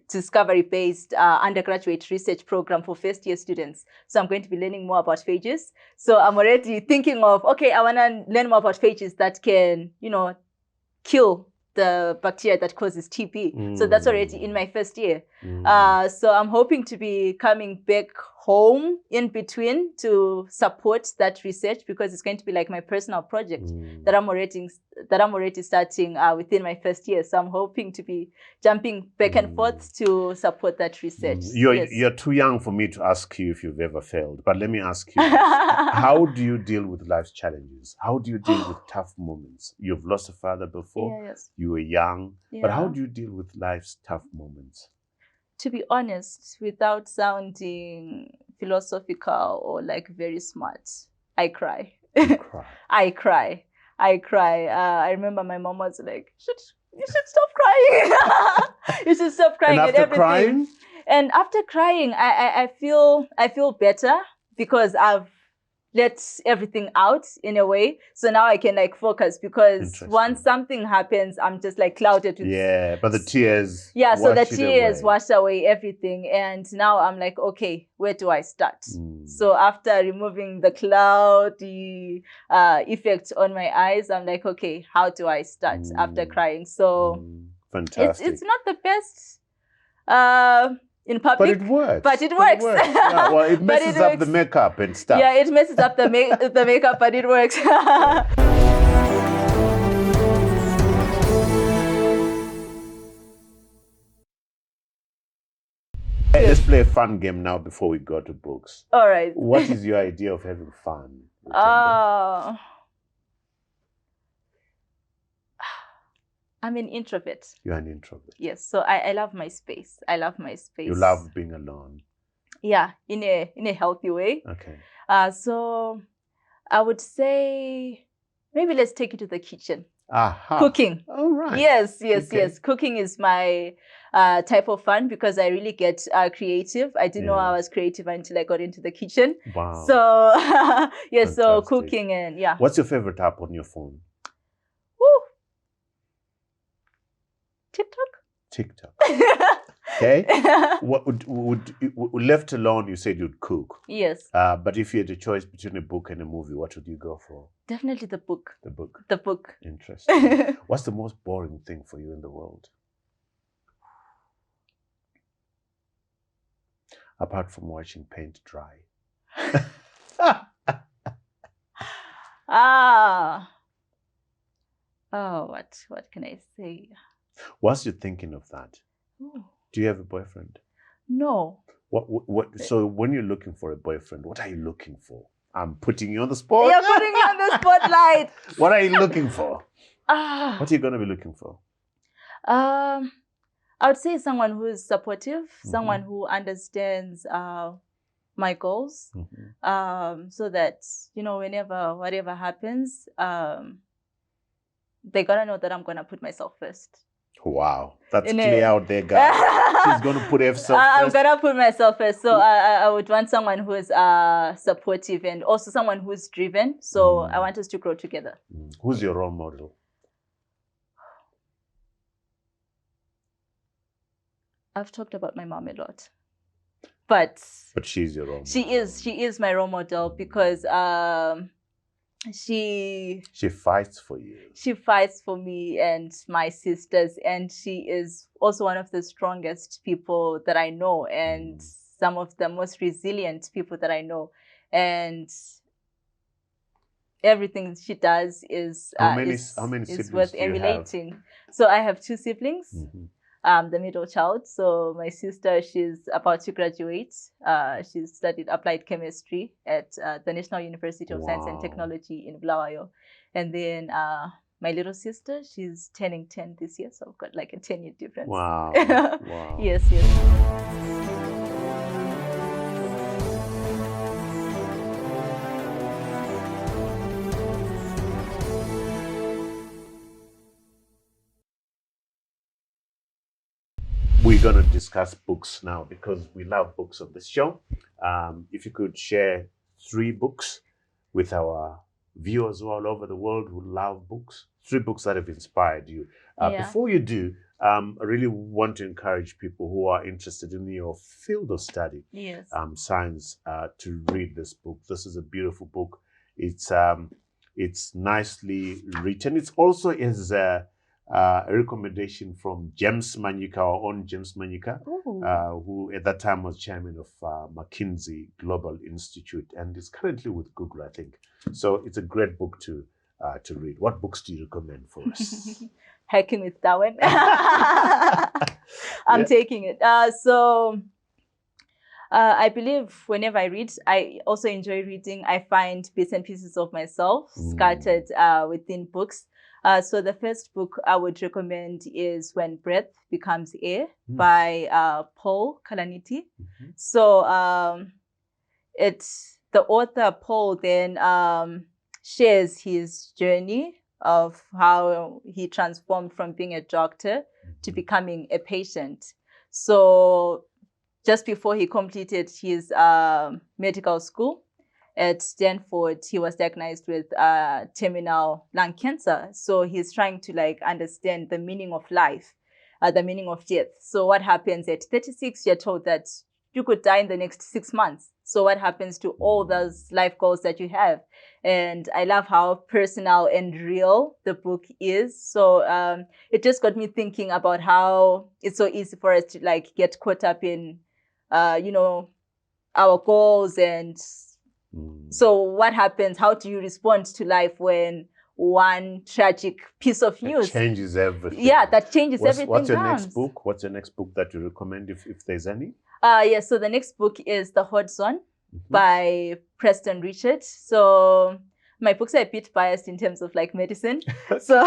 discovery-based undergraduate research program for first-year students. So I'm going to be learning more about phages. So I'm already thinking of, okay, I want to learn more about phages that can, kill the bacteria that causes TB. So that's already in my first year. So I'm hoping to be coming back home in between to support that research, because it's going to be like my personal project that I'm already starting within my first year. So I'm hoping to be jumping back and forth to support that research.
You're too young for me to ask you if you've ever failed, but let me ask you this. How do you deal with life's challenges? How do you deal with tough moments? You've lost a father before.
Yes.
You were young, but how do you deal with life's tough moments?
To be honest, without sounding philosophical or like very smart, I cry. I cry. I remember my mom was like, you should stop crying. You should stop crying.
And after
everything.
crying?
And after crying, I feel better, because I've let everything out in a way. So now I can like focus, because once something happens, I'm just like clouded with
but the tears
so the tears wash away everything. And now I'm like, okay, where do I start? So after removing the cloudy effect on my eyes, I'm like, okay, how do I start after crying? So
fantastic.
It's not the best in public,
but it works.
But it works.
Yeah, well, it messes up the makeup and stuff.
Yeah, it messes up the makeup, but it works.
Let's play a fun game now before we go to books.
All right.
What is your idea of having fun?
I'm an introvert.
You're an introvert.
Yes, so I love my space. I love my space.
You love being alone.
Yeah, in a healthy way.
Okay.
So I would say maybe let's take it to the kitchen.
Aha.
Cooking.
All right.
Yes. Cooking is my type of fun, because I really get creative. I didn't know I was creative until I got into the kitchen.
Wow.
So
Fantastic.
So cooking and
What's your favorite app on your phone? TikTok. Okay. What would left alone? You said you'd cook.
Yes.
But if you had a choice between a book and a movie, what would you go for?
Definitely the book.
The book.
The book.
Interesting. What's the most boring thing for you in the world? Apart from watching paint dry.
What can I say?
Whilst you're thinking of that, do you have a boyfriend?
No.
What? So when you're looking for a boyfriend, what are you looking for? I'm putting you on the spot.
You're putting me on the spotlight.
What are you looking for? What are you going to be looking for?
I would say someone who is supportive, someone who understands my goals, so that, whenever whatever happens, they gotta know that I'm gonna put myself first.
Wow, that's clear out there, guys. She's gonna put herself first.
I'm gonna put myself first. So I would want someone who is supportive, and also someone who is driven. So I want us to grow together.
Who's your role model?
I've talked about my mom a lot, but
she's your role model.
She is my role model, because she
fights for you.
She fights for me and my sisters, and she is also one of the strongest people that I know, and some of the most resilient people that I know. And everything she does is
how many siblings
worth
do you
emulating.
have?
So I have 2 siblings. The middle child. So my sister, she's about to graduate. She studied applied chemistry at the National University of Science and Technology in Bulawayo. And then my little sister, she's turning 10 this year. So I've got like a 10-year difference.
Wow. Wow.
Yes.
We're going to discuss books now, because we love books on this show. If you could share 3 books with our viewers all over the world who love books, 3 books that have inspired you. Before you do, I really want to encourage people who are interested in your field of study, science, to read this book. This is a beautiful book. It's nicely written. It's also a recommendation from James Manyika, our own James Manyika, who at that time was chairman of McKinsey Global Institute and is currently with Google, I think. So it's a great book to read. What books do you recommend for us?
Hacking with Darwin. I'm taking it. I believe whenever I read, I also enjoy reading. I find bits and pieces of myself scattered within books. So the first book I would recommend is When Breath Becomes Air by Paul Kalaniti. So it's the author, Paul, then shares his journey of how he transformed from being a doctor to becoming a patient. So just before he completed his medical school, at Stanford, he was diagnosed with terminal lung cancer. So he's trying to like understand the meaning of life, the meaning of death. So what happens at 36, you're told that you could die in the next 6 months. So what happens to all those life goals that you have? And I love how personal and real the book is. So it just got me thinking about how it's so easy for us to like get caught up in, our goals. And so what happens? How do you respond to life when one tragic piece of news
changes everything?
Yeah, that changes everything.
What's your next book? What's your next book that you recommend if there's any?
Yes, so the next book is The Hot Zone by Preston Richard. So my books are a bit biased in terms of like medicine. So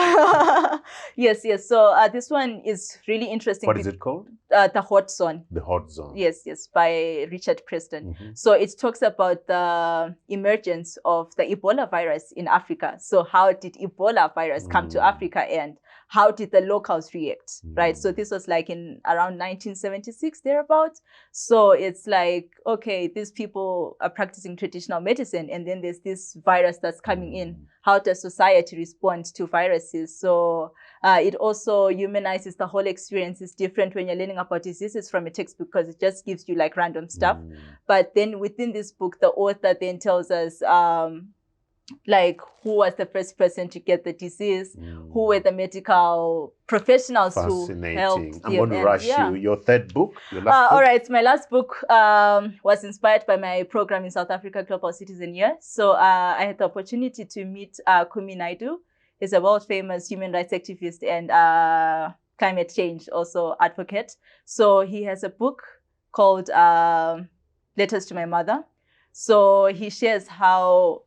yes. So this one is really interesting.
What is it called?
The Hot Zone.
The Hot Zone.
Yes, by Richard Preston. So it talks about the emergence of the Ebola virus in Africa. So how did Ebola virus come to Africa and how did the locals react, right? So this was like in around 1976, thereabouts. So it's like, okay, these people are practicing traditional medicine and then there's this virus that's coming in. How does society respond to viruses? So it also humanizes the whole experience. It's different when you're learning about diseases from a textbook because it just gives you like random stuff. But then within this book, the author then tells us like who was the first person to get the disease, who were the medical professionals who helped.
I'm going to rush you. Your third book? Your last book?
All right. My last book was inspired by my program in South Africa, Global Citizen Year. So I had the opportunity to meet Kumi Naidoo. He's a world-famous human rights activist and climate change also advocate. So he has a book called Letters to My Mother. So he shares how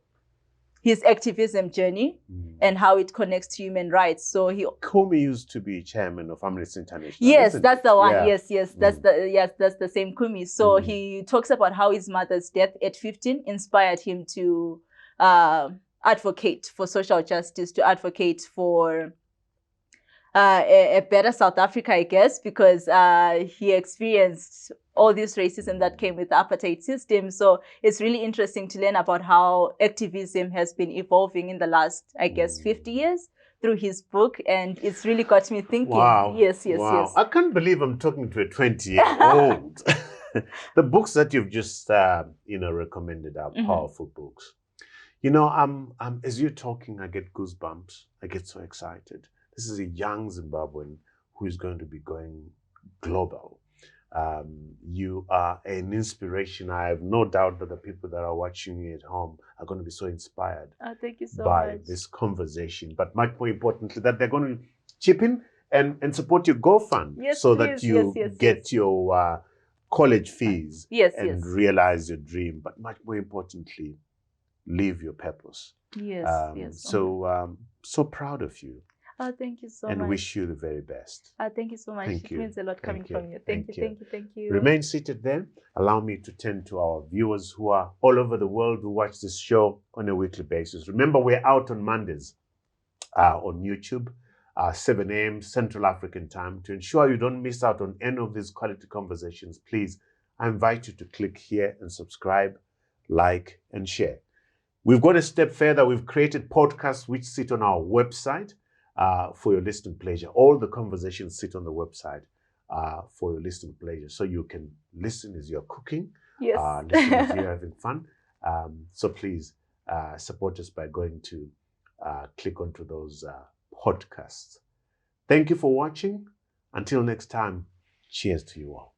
his activism journey and how it connects to human rights. So
Kumi used to be chairman of Amnesty International.
Yes, that's the one. Yeah. Yes, that's the same Kumi. So he talks about how his mother's death at 15 inspired him to advocate for social justice, to advocate for a better South Africa, I guess, because he experienced all this racism that came with the apartheid system. So it's really interesting to learn about how activism has been evolving in the last, I guess, 50 years through his book. And it's really got me thinking.
Wow.
Yes.
I can't believe I'm talking to a 20-year-old. The books that you've just, recommended are powerful books. As you're talking, I get goosebumps. I get so excited. This is a young Zimbabwean who is going to be going global. You are an inspiration. I have no doubt that the people that are watching you at home are going to be so inspired
thank you so
by
much.
this conversation. But much more importantly, that they're going to chip in and support your GoFund so that you get your college fees and realize your dream. But much more importantly, live your purpose. So proud of you.
Thank you so much.
And wish you the very best.
Thank you so much.
Thank
it
you.
means a lot coming from you. Thank you.
Remain seated there. Allow me to tend to our viewers who are all over the world who watch this show on a weekly basis. Remember, we're out on Mondays on YouTube, 7 a.m. Central African time. To ensure you don't miss out on any of these quality conversations, please, I invite you to click here and subscribe, like, and share. We've gone a step further. We've created podcasts which sit on our website for your listening pleasure. All the conversations sit on the website for your listening pleasure. So you can listen as you're cooking, listen as you're having fun. So please support us by going to click onto those podcasts. Thank you for watching. Until next time, cheers to you all.